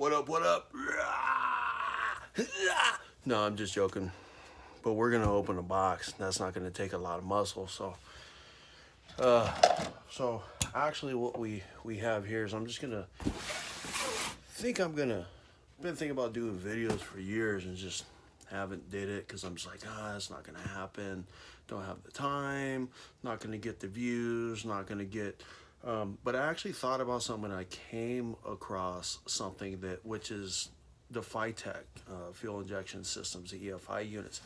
What up, what up? No, I'm just joking. But we're gonna open a box. That's not gonna take a lot of muscle. So actually what we have here is I'm just gonna been thinking about doing videos for years and just haven't did it because I'm just like, it's not gonna happen. Don't have the time, not gonna get the views, not gonna get but I actually thought about something and I came across something which is the FiTech fuel injection systems, the EFI units.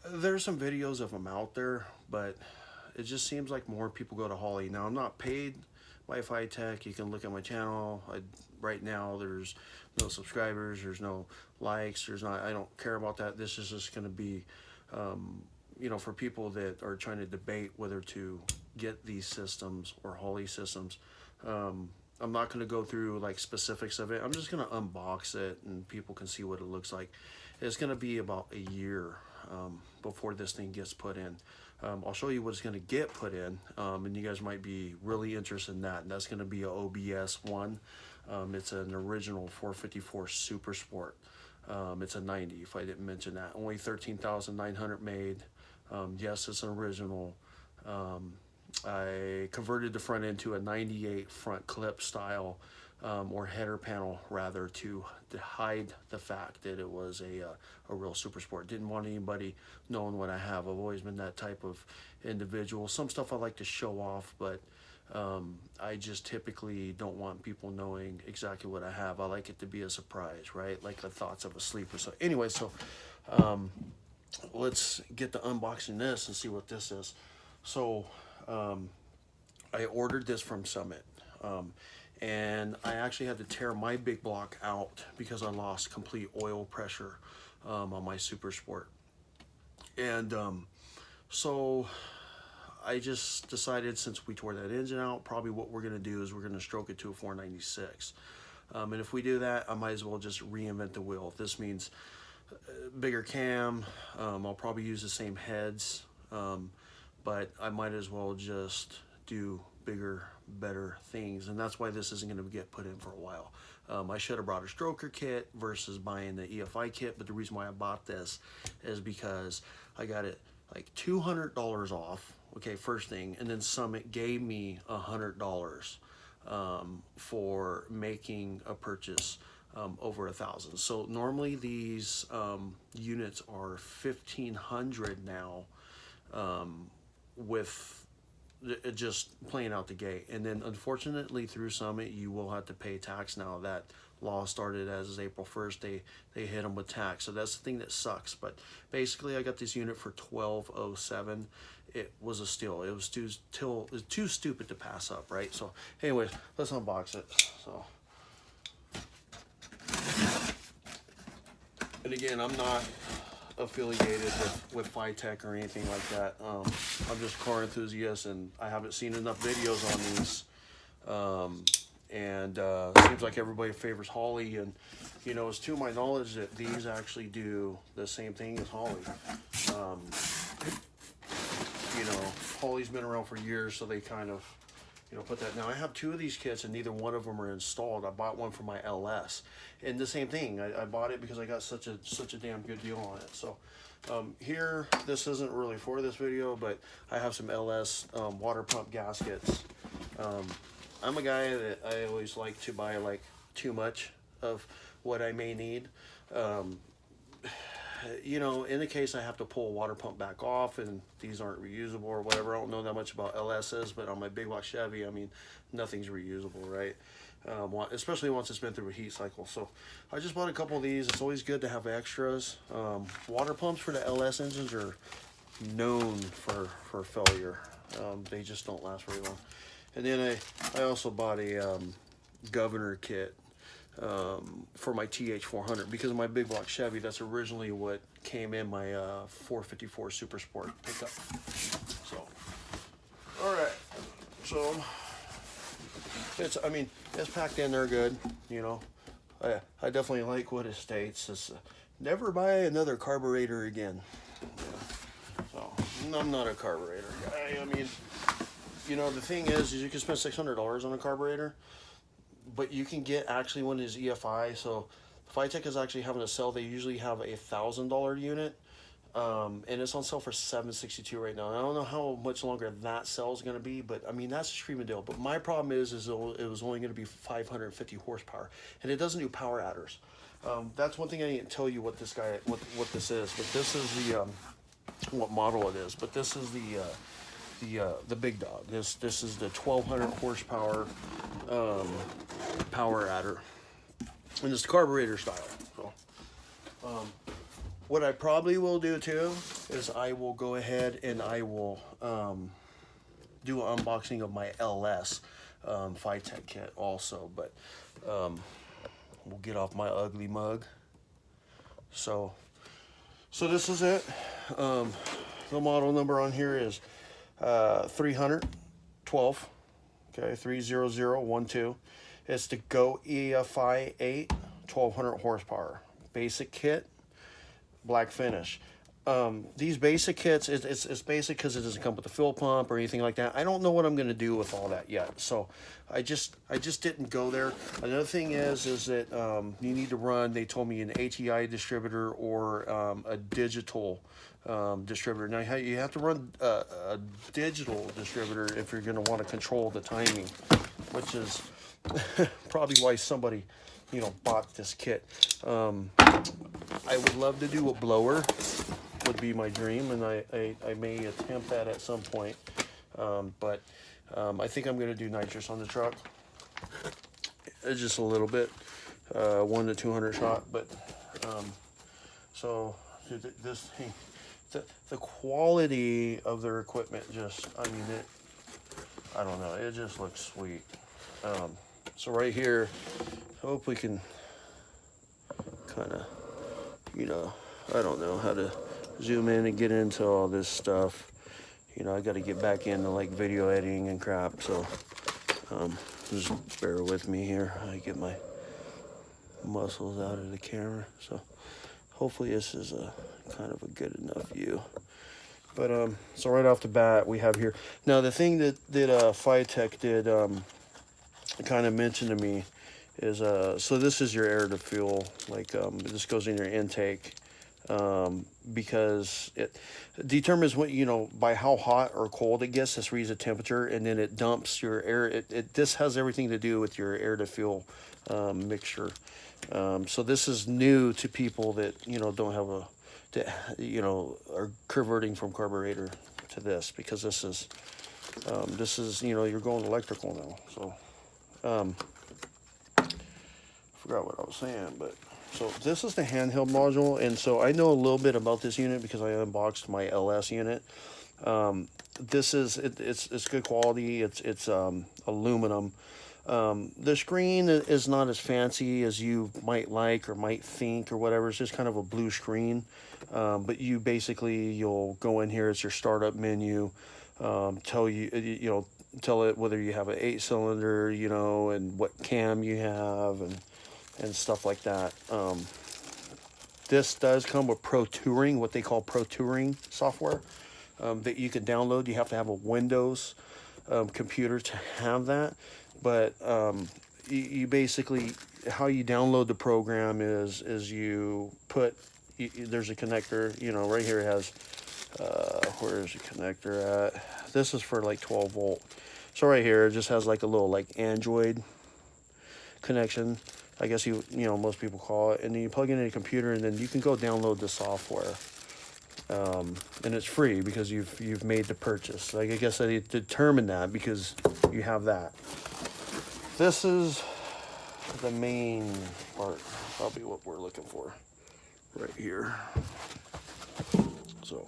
There's some videos of them out there, but it just seems like more people go to Holley. Now, I'm not paid by FiTech. You can look at my channel. Right now, there's no subscribers. There's no likes. I don't care about that. This is just going to be, for people that are trying to debate whether to get these systems or Holley systems. I'm not going to go through like specifics of it. I'm just going to unbox it and people can see what it looks like. It's going to be about a year before this thing gets put in. I'll show you what it's going to get put in, and you guys might be really interested in that. And that's going to be a OBS one. It's an original 454 Super Sport. It's a 90, if I didn't mention that. Only 13,900 made. Yes, it's an original. I converted the front end to a 98 front clip style, or header panel rather, to hide the fact that it was a real Super Sport. Didn't want anybody knowing what I have. I've always been that type of individual. Some stuff I like to show off, but I just typically don't want people knowing exactly what I have. I like it to be a surprise, right? Like the thoughts of a sleeper. So anyway, let's get to unboxing this and see what this is. So I ordered this from Summit, and I actually had to tear my big block out because I lost complete oil pressure on my Super Sport. And so I just decided, since we tore that engine out, probably what we're going to do is we're going to stroke it to a 496. And if we do that, I might as well just reinvent the wheel. If this means bigger cam, I'll probably use the same heads, but I might as well just do bigger, better things. And that's why this isn't going to get put in for a while. I should have brought a stroker kit versus buying the EFI kit, but the reason why I bought this is because I got it like $200 off. Okay, first thing, and then Summit gave me $100 for making a purchase over 1,000. So normally these units are 1,500 now, with just playing out the gate. And then unfortunately through Summit you will have to pay tax now. That law started as April 1st. They hit them with tax, so that's the thing that sucks. But basically I got this unit for $1,207. It was a steal. It was too stupid to pass up, right? So anyways, let's unbox it. So, and again, I'm not affiliated with FiTech or anything like that. I'm just a car enthusiast, and I haven't seen enough videos on these. It seems like everybody favors Holley, and it's to my knowledge that these actually do the same thing as Holley. Holley's been around for years, so they kind of put that. Now I have two of these kits and neither one of them are installed. I bought one for my LS, and the same thing. I bought it because I got such a damn good deal on it. So here, this isn't really for this video, but I have some LS water pump gaskets. I'm a guy that I always like to buy like too much of what I may need. In the case I have to pull a water pump back off and these aren't reusable or whatever. I don't know that much about LSs, but on my big block Chevy, I mean, nothing's reusable, right? Especially once it's been through a heat cycle. So I just bought a couple of these. It's always good to have extras. Water pumps for the LS engines are known for failure. They just don't last very long. And then I also bought a governor kit for my TH400 because of my big block Chevy. That's originally what came in my 454 Super Sport pickup. So, all right. So it's packed in there good. I definitely like what it states. It's never buy another carburetor again. Yeah. So I'm not a carburetor guy. The thing is you can spend $600 on a carburetor. but you can get actually one of these EFI. So FiTech is actually having a sale. They usually have $1,000 unit, and it's on sale for $762 right now. And I don't know how much longer that sale is going to be, but I mean that's a screaming deal. But my problem is it was only going to be 550 horsepower, and it doesn't do power adders. That's one thing I didn't tell you what this is. But this is the what model it is. But this is the big dog. This is the 1200 horsepower power adder, and it's carburetor style. So what I probably will do too is I will go ahead and I will do an unboxing of my LS FiTech kit also. But we'll get off my ugly mug. So this is it. The model number on here is 312, okay, 30012. It's the Go EFI 8 1200 horsepower basic kit, black finish. These basic kits, it's basic because it doesn't come with a fuel pump or anything like that. I don't know what I'm going to do with all that yet, so I just didn't go there. Another thing is that you need to run, they told me, an ATI distributor or a digital distributor. Now you have to run a digital distributor if you're going to want to control the timing, which is probably why somebody, you know, bought this kit. I would love to do a blower, would be my dream, and I may attempt that at some point. But I think I'm going to do nitrous on the truck. It's just a little bit, 1 to 200 shot, but so this thing, the quality of their equipment just, I mean, I don't know, it just looks sweet. So right here, hope we can kind of, you know, I don't know how to zoom in and get into all this stuff. You know, I got to get back into like video editing and crap, so just bear with me here. I get my muscles out of the camera, so hopefully this is a kind of a good enough view. But so right off the bat, we have here now the thing that FiTech did kind of mention to me is so this is your air to fuel, like this goes in your intake, because it determines what, you know, by how hot or cold it gets. This reads the temperature, and then it dumps your air. This has everything to do with your air to fuel mixture. So this is new to people that, you know, don't have you know, are converting from carburetor to this, because this is you know, you're going electrical now. So forgot what I was saying, but so this is the handheld module, and so I know a little bit about this unit because I unboxed my LS unit. This is it's good quality. It's aluminum. The screen is not as fancy as you might like or might think or whatever. It's just kind of a blue screen, but you'll go in here. It's your startup menu. Tell it whether you have an 8-cylinder, you know, and what cam you have, and stuff like that. This does come with Pro Touring, what they call Pro Touring software, that you can download. You have to have a Windows computer to have that. But you basically, how you download the program is you put, there's a connector, you know, right here it has, where is the connector at? This is for like 12 volt. So right here, it just has like a little like Android connection, I guess you know, most people call it. And then you plug it into a computer, and then you can go download the software. And it's free because you've made the purchase. Like, I guess I determined that because you have that. This is the main part, probably what we're looking for right here. So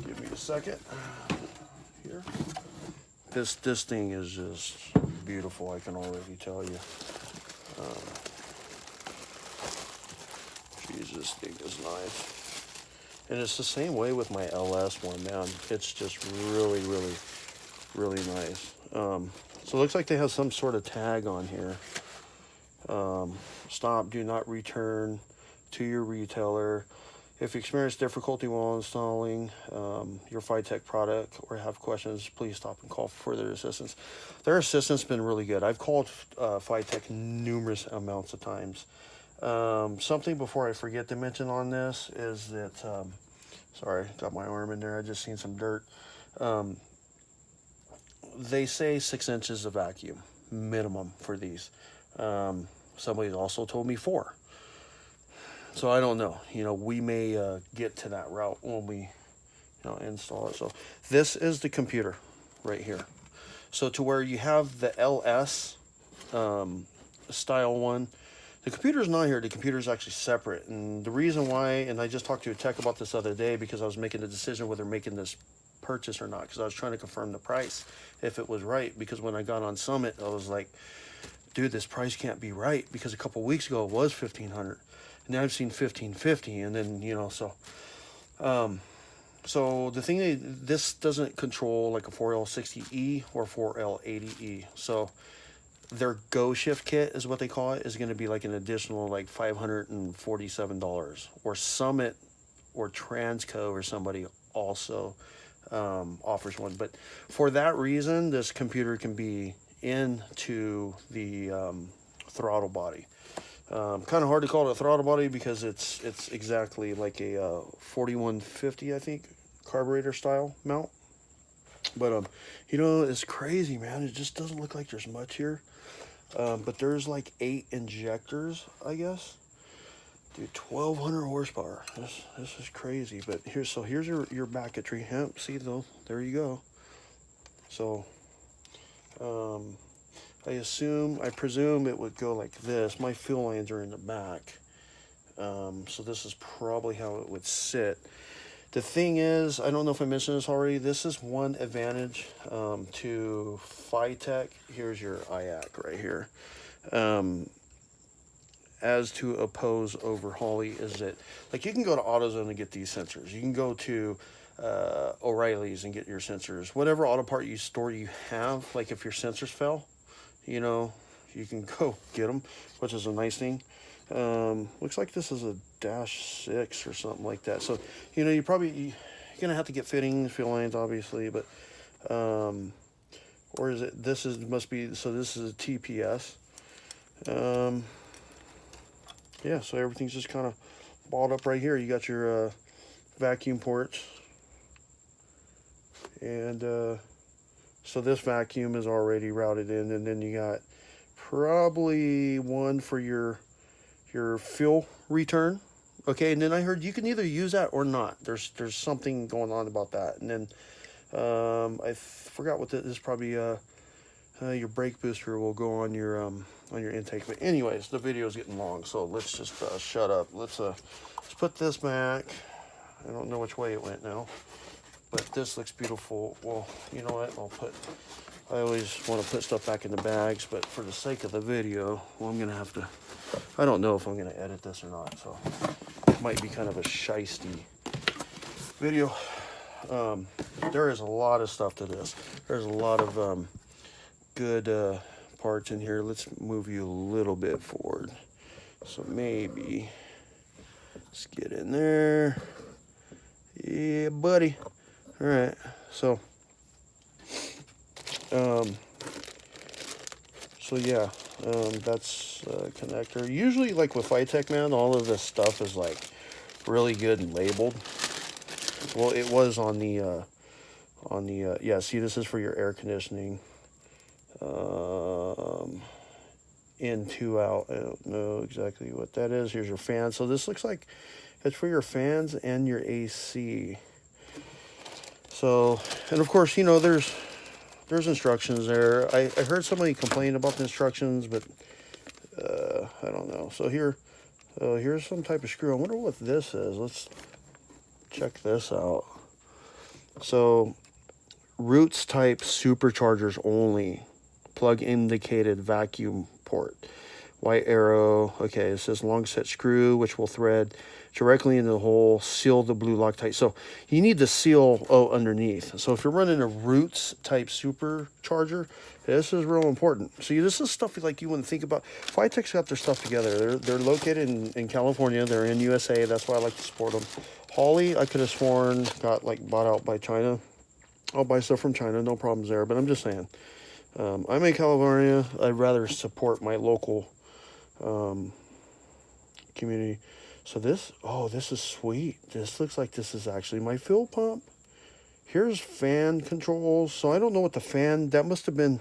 give me a second here. This thing is just beautiful, I can already tell you. Geez, this thing is nice. And it's the same way with my LS one, man. It's just really, really, really nice. So it looks like they have some sort of tag on here. Stop, do not return to your retailer. If you experience difficulty while installing your FiTech product or have questions, please stop and call for further assistance. Their assistance has been really good. I've called FiTech numerous amounts of times. Something before I forget to mention on this is that, sorry, got my arm in there. I just seen some dirt. They say 6 inches of vacuum minimum for these. Somebody also told me 4. So I don't know. We may get to that route when we install it. So this is the computer right here. So to where you have the LS style one, the computer's not here. The computer's actually separate. And the reason why, and I just talked to a tech about this other day because I was making a decision whether making this purchase or not, because I was trying to confirm the price if it was right. Because when I got on Summit, I was like, dude, this price can't be right, because a couple weeks ago it was $1,500, and now I've seen $1,550, and then so the thing is, this doesn't control like a 4L60E or 4L80E. So their Go Shift kit is what they call it, is going to be like an additional like $547, or Summit or Transco or somebody also offers one. But for that reason, this computer can be into the throttle body. Kind of hard to call it a throttle body because it's exactly like a 4150, I think, carburetor style mount. But it's crazy, man. It just doesn't look like there's much here. But there's like 8 injectors, I guess. Dude, 1,200 horsepower. This is crazy. But here's your backetry. Yep, see though, there you go. So I presume it would go like this. My fuel lines are in the back. So this is probably how it would sit. The thing is, I don't know if I mentioned this already, this is one advantage to FiTech. Here's your IAC right here. As to oppose over Holley, is that, like, you can go to AutoZone and get these sensors. You can go to O'Reilly's and get your sensors. Whatever auto part store you have, like if your sensors fell, you can go get them, which is a nice thing. Looks like this is a -6 or something like that. So, you're gonna have to get fittings, fuel lines, obviously, but, or is it, this is a TPS. Yeah, so everything's just kind of balled up right here. You got your vacuum ports, and so this vacuum is already routed in, and then you got probably one for your fuel return. Okay, and then I heard you can either use that or not. There's something going on about that. And then I forgot what this is. Probably your brake booster will go on your intake. But anyways, the video is getting long, so let's just shut up. Let's put this back. I don't know which way it went now, but this looks beautiful. Well, you know what? I always want to put stuff back in the bags, but for the sake of the video, well, I'm gonna have to. I don't know if I'm gonna edit this or not, so it might be kind of a shisty video. There is a lot of stuff to this. There's a lot of good parts in here. Let's move you a little bit forward, so maybe let's get in there. Yeah, buddy. All right, so yeah, that's a connector. Usually, like with FiTech, man, all of this stuff is like really good and labeled. Well, it was on the yeah. See, this is for your air conditioning. In, 2 out. I don't know exactly what that is. Here's your fan. So this looks like it's for your fans and your AC. So, and of course, there's instructions there. I heard somebody complain about the instructions, but I don't know. So here's some type of screw. I wonder what this is. Let's check this out. So Roots type superchargers only, plug indicated vacuum port. white arrow. Okay, it says long set screw, which will thread directly into the hole, seal the blue Loctite. So you need the seal underneath. So if you're running a Roots type supercharger, this is real important. See, this is stuff like you wouldn't think about. FiTech's got their stuff together. They're located in California. They're in USA. That's why I like to support them. Holley, I could have sworn, got like bought out by China. I'll buy stuff from China, no problems there. But I'm just saying, I'm in California. I'd rather support my local community. So this is sweet. This looks like this is actually my fuel pump. Here's fan controls. So I don't know what the fan, that must have been,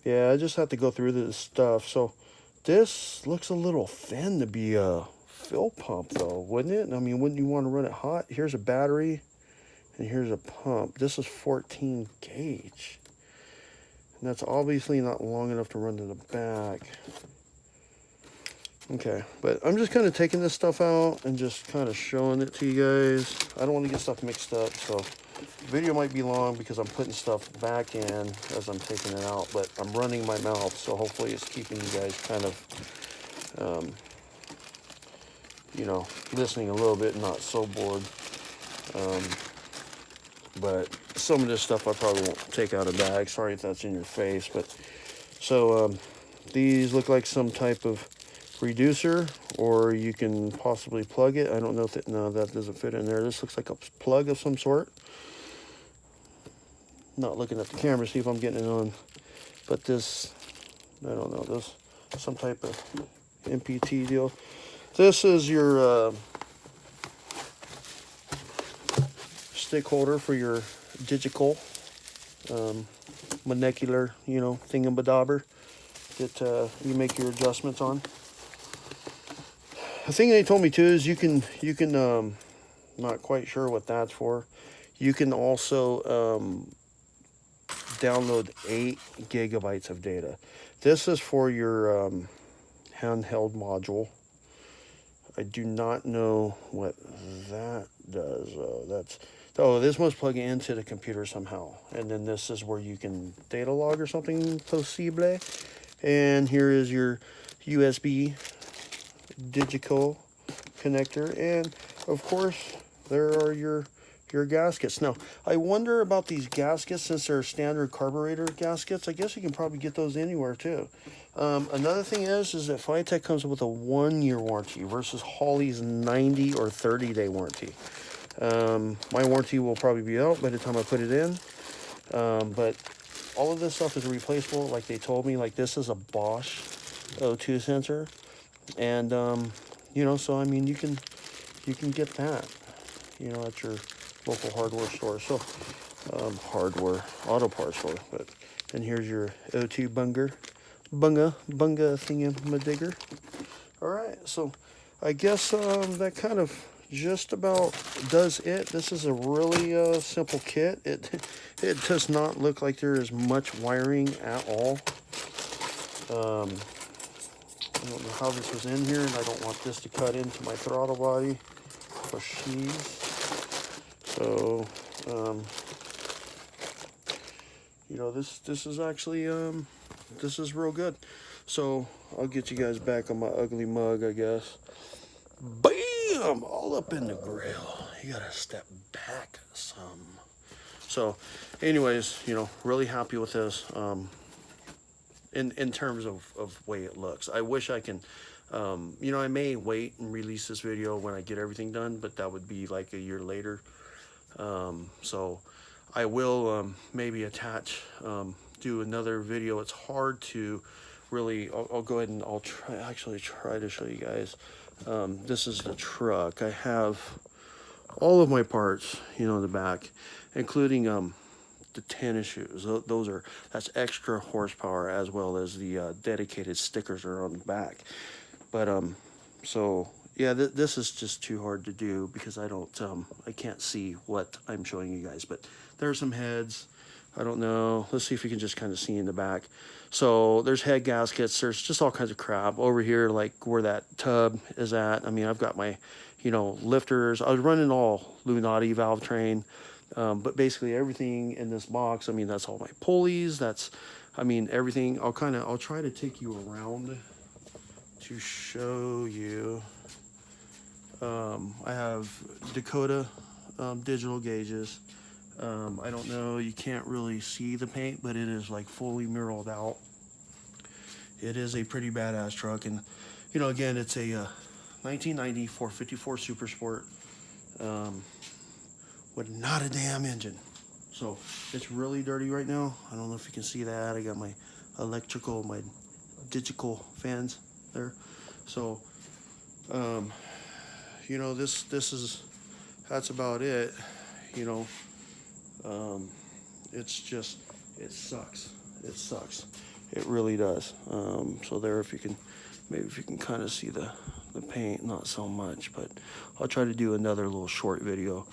yeah, I just have to go through this stuff. So this looks a little thin to be a fuel pump though, wouldn't it? I mean, wouldn't you want to run it hot? Here's a battery and here's a pump. This is 14 gauge. And that's obviously not long enough to run to the back. Okay, but I'm just kind of taking this stuff out and just kind of showing it to you guys. I don't want to get stuff mixed up, so the video might be long because I'm putting stuff back in as I'm taking it out, but I'm running my mouth, so hopefully it's keeping you guys kind of, you know, listening a little bit, not so bored. But some of this stuff I probably won't take out of bag. Sorry if that's in your face, but so these look like some type of reducer, or you can possibly plug it. I don't know if it, no, that doesn't fit in there. This looks like a plug of some sort. Not looking at the camera, see if I'm getting it on. But this, I don't know, this some type of MPT deal. This is your stick holder for your digital molecular, you know, thingamabobber that you make your adjustments on. The thing they told me too is you can not quite sure what that's for. You can also download 8 gigabytes of data. This is for your handheld module. I do not know what that does. This must plug into the computer somehow. And then this is where you can data log or something possible. And here is your USB digital connector, and of course there are your gaskets. Now I wonder about these gaskets, since they're standard carburetor gaskets. I guess you can probably get those anywhere too. Another thing is that FiTech comes with a 1-year warranty versus Holley's 90 or 30-day warranty. My warranty will probably be out by the time I put it in, but all of this stuff is replaceable like they told me. Like this is a Bosch O2 sensor. And you know, so I mean, you can get that, you know, at your local hardware store. So hardware auto parts store. But and here's your O2 bunga thingamaddigger. All right, so I guess that kind of just about does it. This is a really simple kit. It does not look like there is much wiring at all. I don't know how this was in here, and I don't want this to cut into my throttle body or sheaths. So, you know, this is actually, this is real good. So, I'll get you guys back on my ugly mug, I guess. Bam! All up in the grill. You gotta step back some. So, anyways, you know, really happy with this. In terms of way it looks. I wish I can, you know, I may wait and release this video when I get everything done, but that would be like a year later. So I will maybe attach, do another video. It's hard to really, I'll go ahead and I'll try to show you guys. This is the truck. I have all of my parts, you know, in the back, including the tennis shoes. That's extra horsepower, as well as the dedicated stickers are on the back. But so yeah, this is just too hard to do because I can't see what I'm showing you guys. But there's some heads. I don't know. Let's see if you can just kind of see in the back. So there's head gaskets. There's just all kinds of crap over here, like where that tub is at. I mean, I've got my, you know, lifters. I was running all Lunati valve train. But basically everything in this box, I mean, that's all my pulleys, that's I mean, everything, I'll try to take you around to show you. I have Dakota digital gauges. I don't know, you can't really see the paint, but it is like fully muraled out. It is a pretty badass truck, and you know, again, it's a 1990 454 Super Sport with not a damn engine. So it's really dirty right now. I don't know if you can see that. I got my my digital fans there. So, you know, that's about it. You know, it's just, it sucks. It sucks. It really does. So there, if you can kind of see the paint, not so much, but I'll try to do another little short video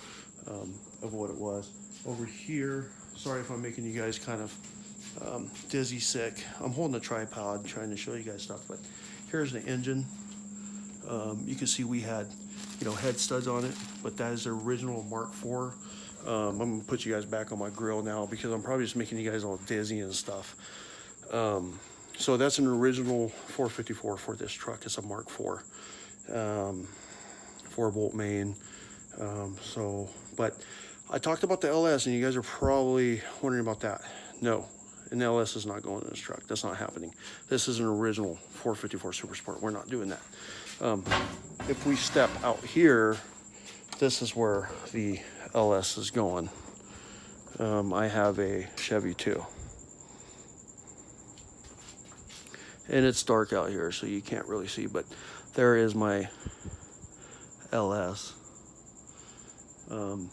of what it was. Over here, sorry if I'm making you guys kind of dizzy sick. I'm holding a tripod trying to show you guys stuff, but here's the engine. You can see we had, you know, head studs on it, but that is the original Mark IV. I'm gonna put you guys back on my grill now because I'm probably just making you guys all dizzy and stuff. So that's an original 454 for this truck. It's a Mark IV, 4-volt main. But I talked about the LS, and you guys are probably wondering about that. No, an LS is not going in this truck. That's not happening. This is an original 454 Super Sport. We're not doing that. If we step out here, this is where the LS is going. I have a Chevy 2. And it's dark out here, so you can't really see, but there is my LS. And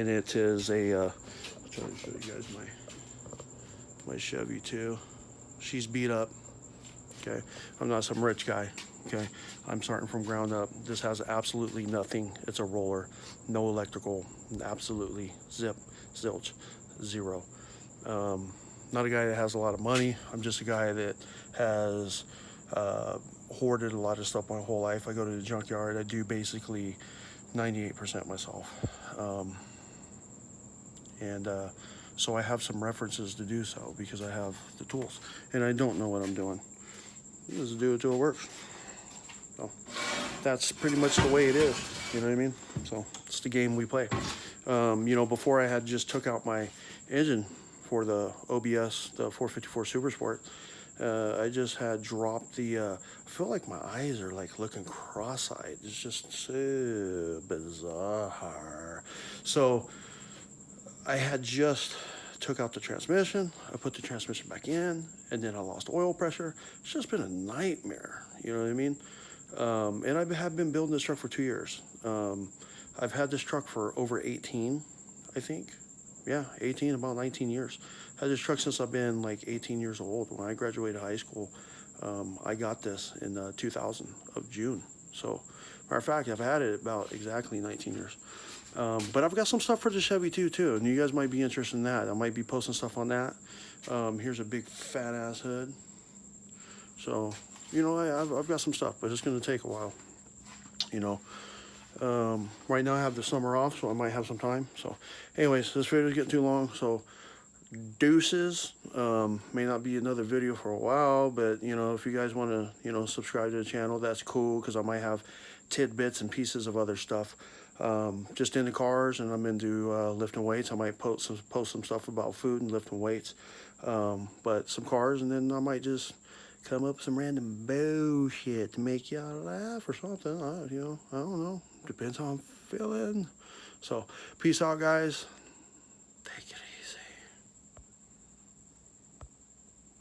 it is a, I'll try to show you guys my Chevy 2. She's beat up, okay? I'm not some rich guy, okay? I'm starting from ground up. This has absolutely nothing. It's a roller, no electrical, absolutely zilch, zero. Not a guy that has a lot of money. I'm just a guy that has hoarded a lot of stuff my whole life. I go to the junkyard. I do basically 98% myself. So I have some references to do so because I have the tools. And I don't know what I'm doing. Just do it till it works. So that's pretty much the way it is. You know what I mean? So it's the game we play. You know, before I had just took out my engine for the OBS, the 454 Super Sport, I just had dropped the, I feel like my eyes are like looking cross-eyed. It's just so bizarre. So I had just took out the transmission. I put the transmission back in, and then I lost oil pressure. It's just been a nightmare. You know what I mean? And I have been building this truck for 2 years. I've had this truck for over 18, I think. Yeah, 18, about 19 years. Had this truck since I've been like 18 years old. When I graduated high school, I got this in 2000 of June. So, matter of fact, I've had it about exactly 19 years. But I've got some stuff for the Chevy too, and you guys might be interested in that. I might be posting stuff on that. Here's a big fat ass hood. So, you know, I've got some stuff, but it's going to take a while. You know. Right now I have the summer off, so I might have some time. So anyways, this video is getting too long, so deuces. May not be another video for a while, but you know, if you guys want to, you know, subscribe to the channel, that's cool, because I might have tidbits and pieces of other stuff. Just into cars, and I'm into lifting weights. I might post some stuff about food and lifting weights, but some cars, and then I might just come up with some random bullshit to make y'all laugh or something. You know, I don't know. Depends how I'm feeling. So, peace out, guys.